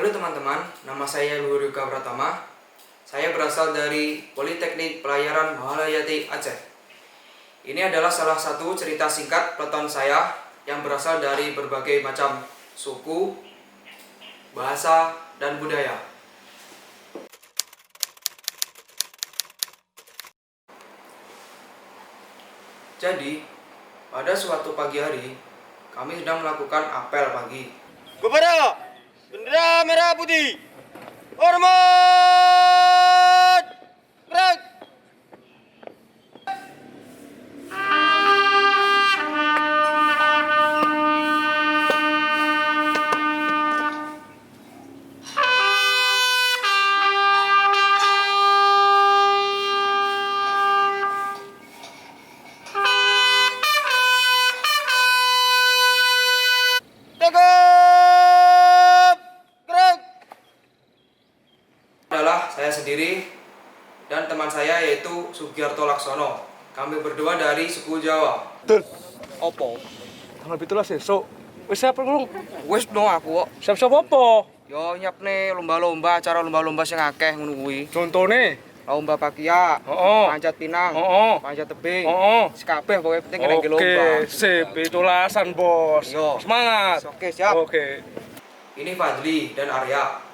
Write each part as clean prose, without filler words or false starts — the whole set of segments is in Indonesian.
Halo teman-teman, nama saya Luhur Yuka Pratama. Saya berasal dari Politeknik Pelayaran Mahalayati Aceh. Ini adalah salah satu cerita singkat peleton saya yang berasal dari berbagai macam suku, bahasa, dan budaya. Jadi, pada suatu pagi hari, kami sedang melakukan apel pagi. Kepada bendera merah putih, hormat, gerak. Tegap, gerak. Adalah saya sendiri dan teman saya yaitu Sugiarto Laksono. Kami berdua dari suku Jawa. Betul. Opo? Tanggal 17 esuk. Wis siap belum? Wis no aku kok. Siap-siap apa? Yo nyiapne lomba-lomba, acara lomba-lomba sing akeh ngono kuwi. Contone? Lomba pakia, Heeh. panjat pinang, Heeh. panjat tebing. Heeh. Sekabeh pokoke penting kena lomba. Oke, sip. Pitulasan, Bos. Yo. Semangat. Oke, siap. Oke. Ini Fadli dan Arya.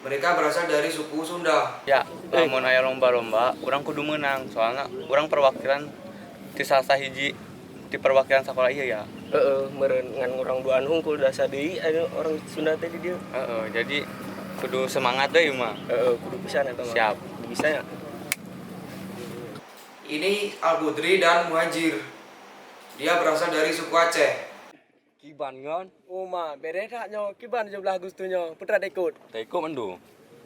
Mereka berasal dari suku Sunda. Ya, lamun aya lomba-lomba, urang kudu menang. Soalnya urang perwakilan di salah sahiji di perwakilan sekolah ieu ya. Meureun ngan urang duaan hungkul dasar deui anu orang Sunda teh di dieu. Jadi kudu semangat deui mah. Kudu pisan eta mah. Siap. Kudu bisa ya. Ini Al-Budri dan Muhajir. Dia berasal dari suku Aceh. Kiban ngon. Uma bereda nyo kiban 17 Agustus nyo putra dekut. Taiko mendo.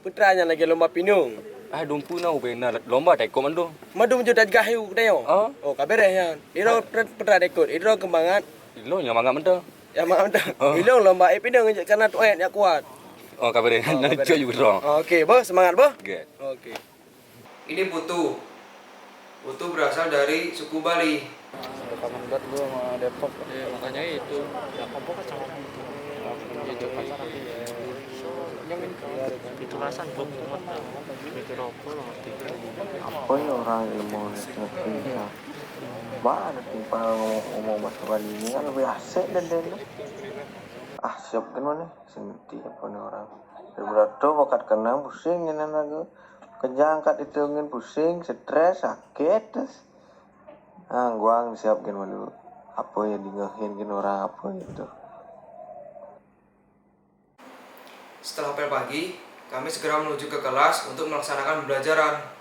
Putranya lagi lomba pinung. Dumpuna bener lomba taiko mendo. Madu menjudat gahiu dayo. Oh kabereh yan. Iro putra dekut, iro kembangan. Ilo nya mangga mendo. Ya mah anda. Ilo lomba pinung karena tuet ya kuat. Oh kabere najo juga dong. Oke, Bos, semangat, Bos. Get. Oke. Ini Putu. Putu berasal dari suku Bali. Kangen banget gue sama Depok. Ya, makanya itu. Ya kompok kan sama itu. Itu pacar tapi ya. Yang itu rasan bom banget. Mikir apa loh Apa ya orang ilmu ngerti mana timpal ngomong bahasa Bali ini kan lebih asik dan siap kan nih senti apa nih orang berberapa wakat kena pusing ini lagi kejangkat itu ingin pusing stres sakit terus gua siap kan dulu apa ya dingehin kan orang apa itu. Setelah apel pagi, kami segera menuju ke kelas untuk melaksanakan pembelajaran.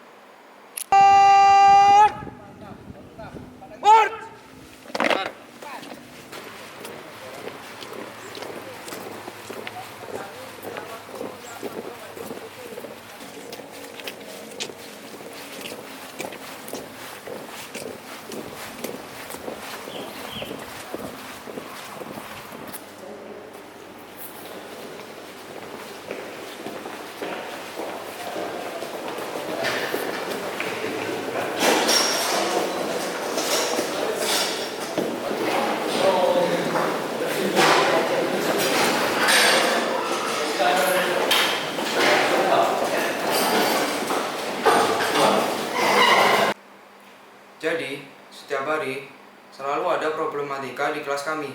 Jadi, setiap hari selalu ada problematika di kelas kami.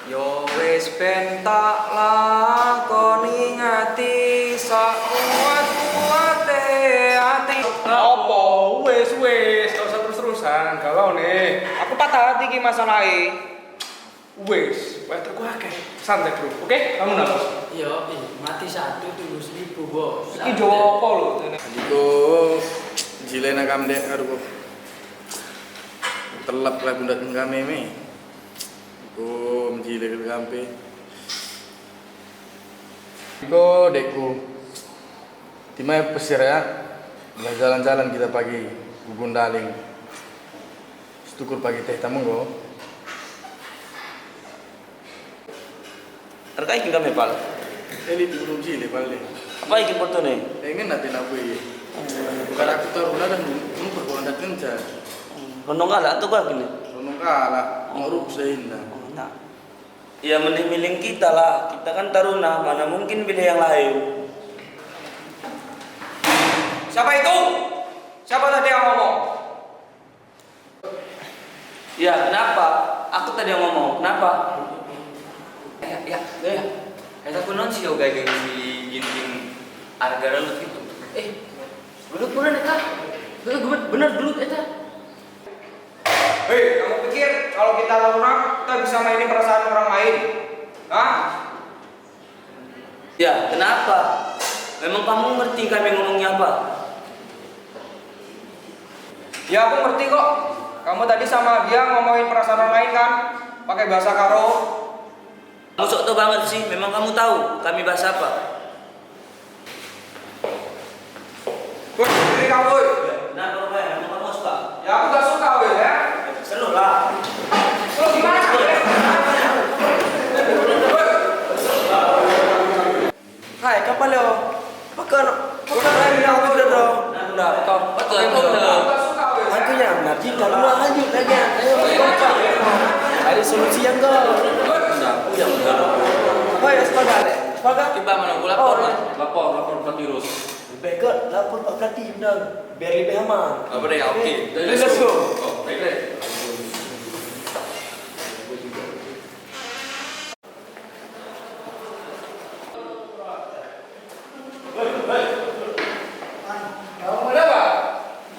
Yo wis ben tak lakoni ngati sakuat-kuate ati. Apa? Wis, gak usah terus-terusan. Galau nih. Aku patah hati ki masalahe. Wis, wae aku akeh. Santai, Bro. Oke? Kamu nafas. Iya, mati satu tunggu 1000, Bos. Iki jowo apa lho? Adiko jile na kam dek karo telap lah bundat kami me. Ko jile ke kampe. Adiko dekku. Timai pesir ya. Jalan-jalan kita pagi Gugundaling. Setukur pagi teh tamu go. Terkait kita mepal. Ini di gunung jile paling. Apa iki foto nih? Pengen nanti nabu ya. Bukan aku taruh dan numpur kalau anda kencar. Rondong kala tuh gua gini. Nung kalah, nguruk sehingga. Nah. Ya mending milih kita lah. Kita kan taruna, mana mungkin pilih yang lain. Siapa itu? Siapa tadi yang ngomong? Ya kenapa? Aku tadi yang ngomong. Kenapa? Ya. Eta kunaon sih yoga jeung si gin harga relut itu. Duduk bener eta. Bener duduk eta. Hei, kamu pikir kalau kita taruna kita bisa mainin perasaan orang lain? Hah? Ya kenapa? Memang kamu ngerti kami ngomongnya apa? Ya aku ngerti kok. Kamu tadi sama dia ngomongin perasaan orang lain kan? Pakai bahasa karo. Kamu sok tau banget sih. Memang kamu tahu kami bahas apa? Woi, diri kamu woi. Kenapa Rupaya? Memang kamu suka? Ya aku gak suka woi ya. Seru lah. Lo gimana? Hai, kapan lo? Pekan lagi aku udah dong. Udah, kau. Aku gak suka woi. Aku yang nanti kalau lo lanjut lagi. Ayo berkompak. Ada solusi yang kau. Oh ya, sepakat. Sepakat. Coba mana gua lapor lah. Lapor Pak Tirus. Baik ke lapor Pak Prati benar. Biar lebih aman. Apa deh? Oke. Let's go. Baik deh. Kamu ada apa?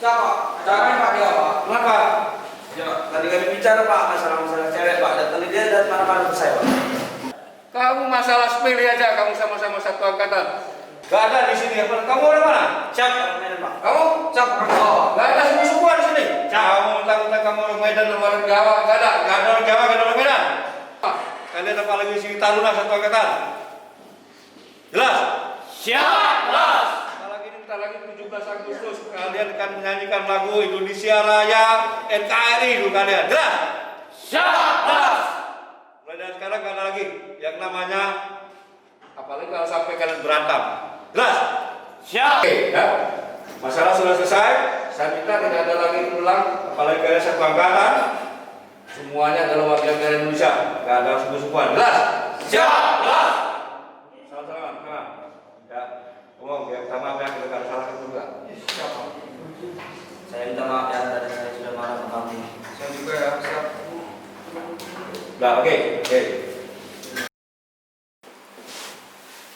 Siapa? Jangan Pak dia Pak. Kenapa? Ya, tadi kami bicara Pak masalah cewek Pak. Dan tadi dia dan marah-marah ke saya Pak. Kamu masalah sepele aja, kamu sama-sama satu angkatan. Gak ada di sini apa? Kamu orang mana? Siap, orang Medan Pak. Kamu? Siapa orang Jawa? Gak ada semua di sini. Kamu mentang-mentang kamu orang Medan, orang Jawa, gak ada orang Jawa, gak ada orang Medan. Kalian apa lagi sini taruna satu angkatan? Jelas? Siap, Bos. Bentar lagi 17 Agustus kalian akan menyanyikan lagu Indonesia Raya NKRI dulu kalian. Jelas? Siap, Bos. Mulai dari sekarang gak ada lagi yang namanya apalagi kalau sampai kalian berantem. Jelas? Siap. Oke, ya. Masalah sudah selesai. Saya minta tidak ada lagi ulang, apalagi kalian satu angkatan. Semuanya adalah warga negara Indonesia. Gak ada sungguh-sungguhan. Jelas? Siap, Bos. Sama-sama. Ya. Ngomong ya, minta maaf ya kalau ada salah juga. Saya minta maaf ya tadi saya sudah marah ke kamu. Saya juga ya, siap. Nah, oke.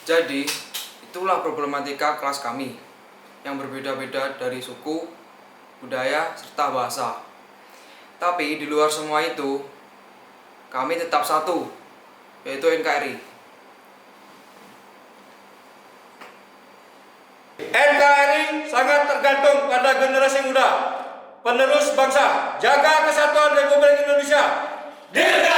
Jadi, itulah problematika kelas kami yang berbeda-beda dari suku, budaya, serta bahasa. Tapi di luar semua itu, kami tetap satu, yaitu NKRI. NKRI sangat tergantung pada generasi muda, penerus bangsa, jaga kesatuan Republik Indonesia. Dirgantara.